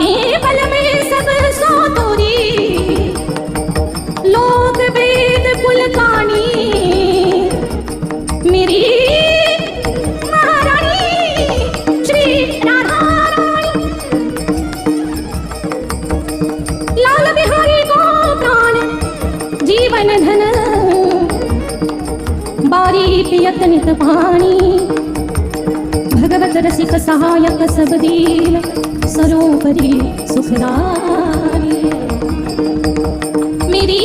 के बल में सब सो तोरी, लोक वेद कुल कानी, मेरी महारानी श्री राधा रानी। लाल बिहारी को प्राण जीवन धन, बारी पियत नित पानी, भगवत रसिक सहायक सब दीन, सरोपरि सुखदारी। मेरी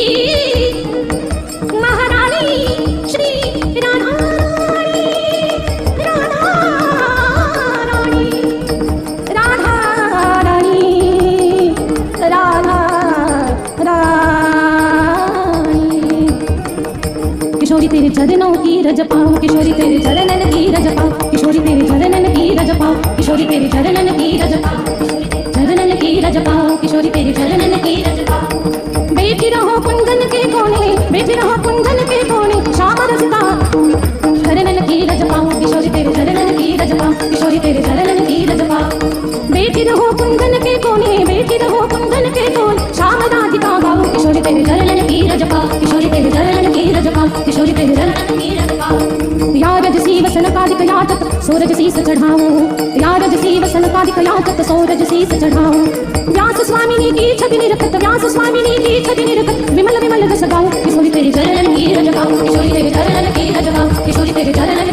महारानी श्री राधा रानी, राधा रानी, राधा रानी, राधा रानी। किशोरी तेरे चरणों की रज पाऊं, किशोरी तेरे चरणन की रज पाऊं, किशोरी तेरे चरणन की रज पाऊं, किशोरी तेरे चरणन की रज पाऊं, चरणन की रज पाऊं, किशोरी तेरे चरणन की रज पाऊं। बैठी रहो कुंदन के कोने, बैठी रहो कुंदन के कोने, श्याम रसिका चरणन की रज पाऊं, किशोरी तेरे चरणन की रज पाऊं, किशोरी तेरे चरणन की रज पाऊं। बैठी रहो कुंदन के कोने, बैठी रहो कुंदन के कोने, श्याम राधिका गाऊं, किशोरी तेरे चरणन की रज पाऊं, किशोरी तेरे चरणन की रज पाऊं, किशोरी तेरे चरणन की रज पाऊं। यारज सी वसन कादिक याचत सूरज शीस चढ़ाऊं, यारज सी वसन कादिक याचत सूरज शीस चढ़ाऊं। व्यास स्वामिनी की छवि निरखत, व्यास स्वामिनी की छवि निरखत, विमल विमल रस गाऊं, किशोरी तेरे चरणन की रज गाऊं, किशोरी तेरे चरणन की रज गाऊं, किशोरी तेरे चरणन